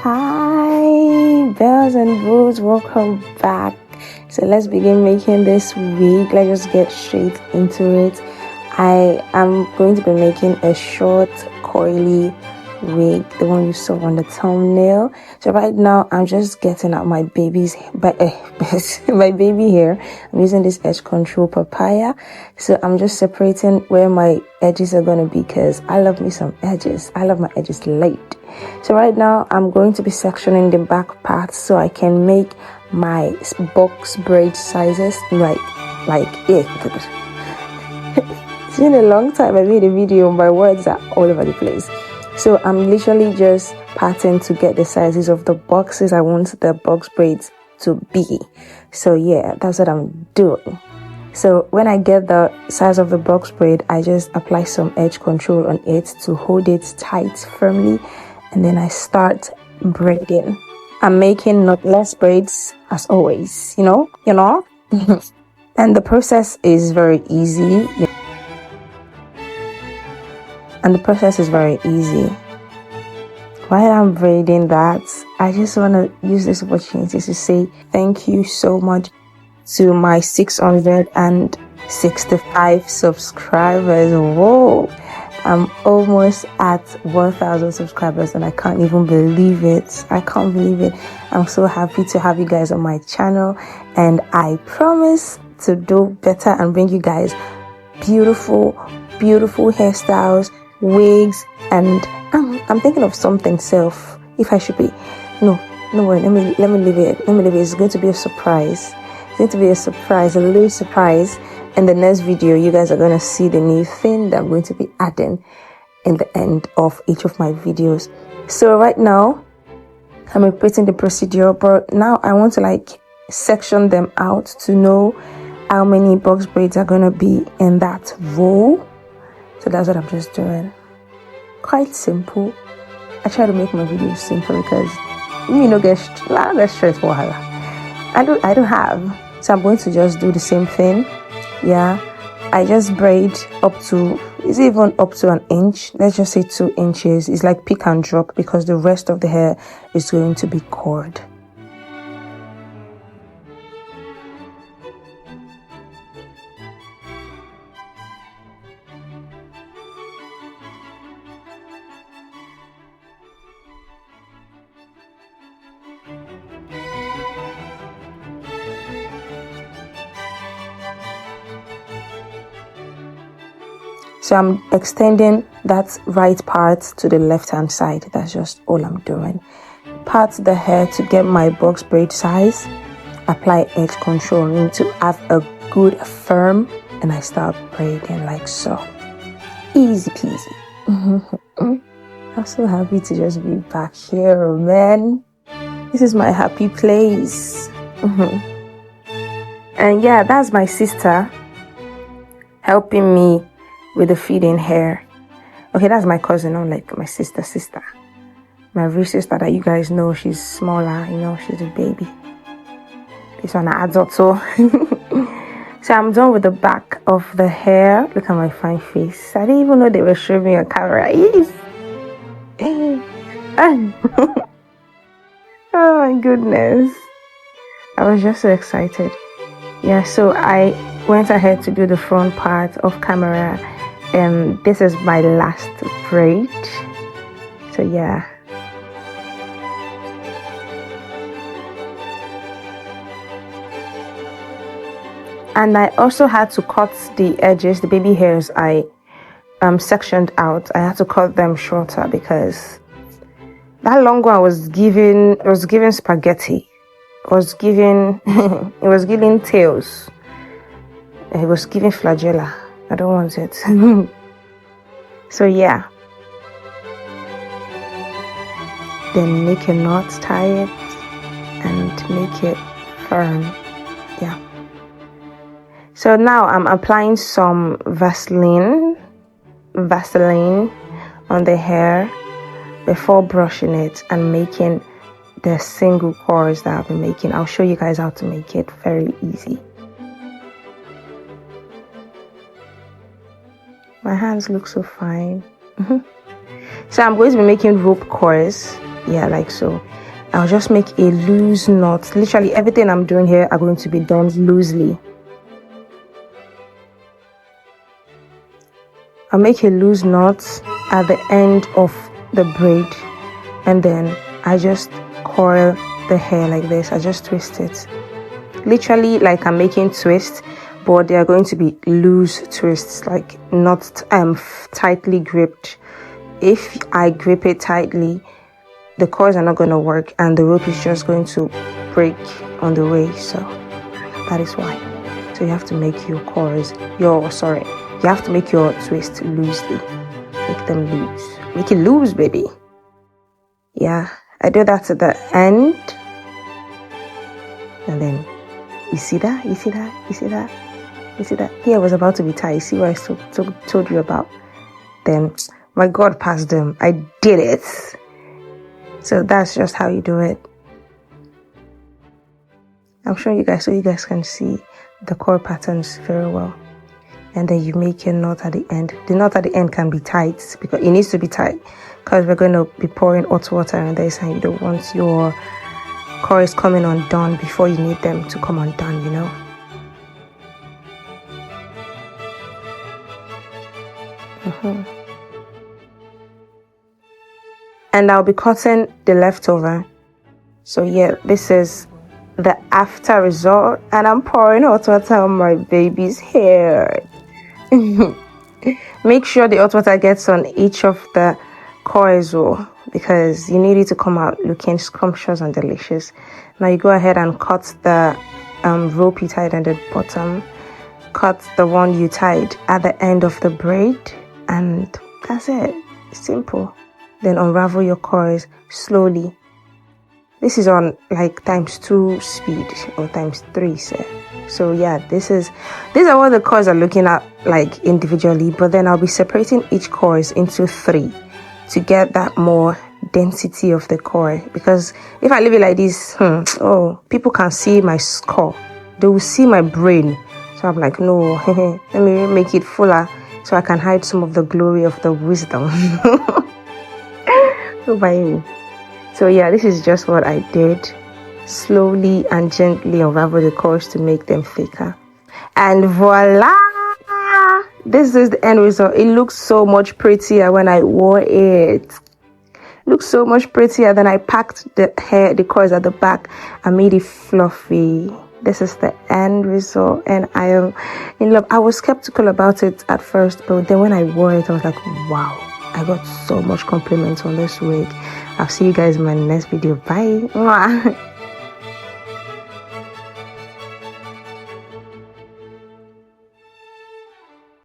Hi, bells and bros, welcome back. So let's begin making this wig. Let's just get straight into it. I am going to be making a short, coily wig, the one you saw on the thumbnail. So right now I'm just getting out my baby's my baby hair. I'm using this edge control papaya. So I'm just separating where my edges are going to be because I love me some edges. I love my edges laid. So right now I'm going to be sectioning the back part so I can make my box braid sizes like it. It's been a long time I made a video. My words are all over the place. So I'm literally just parting to get the sizes of the boxes I want the box braids to be. So yeah, that's what I'm doing. So when I get the size of the box braid, I just apply some edge control on it to hold it tight firmly, and then I start braiding. I'm making knotless braids as always, you know. And the process is very easy. While I'm braiding that, I just want to use this opportunity to say thank you so much to my 665 subscribers. Whoa, I'm almost at 1,000 subscribers and I can't even believe it. I'm so happy to have you guys on my channel, and I promise to do better and bring you guys beautiful hairstyles, wigs, and I'm thinking of something if I should be no worry, let me leave it. It's going to be a surprise. A little surprise. In the next video, you guys are going to see the new thing that I'm going to be adding in the end of each of my videos. So right now I'm repeating the procedure, but now I want to section them out to know how many box braids are going to be in that row. So that's what I'm just doing. Quite simple. I try to make my videos simple because get straight for her. I don't have. So I'm going to just do the same thing. Yeah. I just braid up to an inch. Let's just say 2 inches. It's like pick and drop because the rest of the hair is going to be cord. So I'm extending that right part to the left hand side. That's just all I'm doing. Part the hair to get my box braid size. Apply edge control to have a good firm, and I start braiding like so. Easy peasy. I'm so happy to just be back here, man. This is my happy place. And yeah, that's my sister helping me with the feeding hair. Okay, that's my cousin, not like my sister. My real sister that you guys know, she's smaller, she's a baby. This one I adult, so so I'm done with the back of the hair. Look at my fine face. I didn't even know they were showing me on camera. Yes. Oh my goodness, I was just so excited. Yeah, so I went ahead to do the front part of camera, and this is my last braid. So yeah. And I also had to cut the edges, the baby hairs I sectioned out. I had to cut them shorter because that long one was giving spaghetti. It was giving tails. It was giving flagella. I don't want it. So yeah. Then make a knot, tie it, and make it firm. Yeah. So now I'm applying some Vaseline on the hair before brushing it and making the single coils that I've been making. I'll show you guys how to make it very easy. My hands look so fine. So I'm going to be making rope coils. Yeah, like so. I'll just make a loose knot. Literally everything I'm doing here are going to be done loosely. I'll make a loose knot at the end of the braid, and then I just coil the hair like this. I just twist it. Literally like I'm making twists, but they are going to be loose twists, like not tightly gripped. If I grip it tightly, the coils are not going to work and the rope is just going to break on the way. So that is why. So you have to make your coils, you have to make your twist loosely. Make them loose. Make it loose, baby. Yeah, I do that at the end. And then, you see that? Here was about to be tied. You see what I told you about? Then, my God passed them. I did it. So that's just how you do it. I'm showing you guys so you guys can see the core patterns very well. And then you make your knot at the end. The knot at the end can be tight because it needs to be tight because we're going to be pouring hot water on this, and you don't want your coils coming undone before you need them to come undone, you know. And I'll be cutting the leftover. So yeah, this is the after result, and I'm pouring hot water on my baby's hair. Make sure the hot water gets on each of the coils because you need it to come out looking scrumptious and delicious. Now you go ahead and cut the rope you tied at the bottom. Cut the one you tied at the end of the braid, and that's it. Simple. Then unravel your coils slowly. This is on like ×2 speed or ×3, sir. So yeah, these are what the coils are looking at like individually, but then I'll be separating each coils into 3 to get that more density of the coil. Because if I leave it like this, people can see my skull. They will see my brain. So I'm like, no, let me make it fuller so I can hide some of the glory of the wisdom. So yeah, this is just what I did. Slowly and gently unravel the coils to make them thicker. And voila! This is the end result. It looks so much prettier when I wore it. It looks so much prettier than I packed the coils at the back and made it fluffy. This is the end result, and I am in love. I was skeptical about it at first, but then when I wore it, I was like, wow, I got so much compliments on this wig. I'll see you guys in my next video. Bye.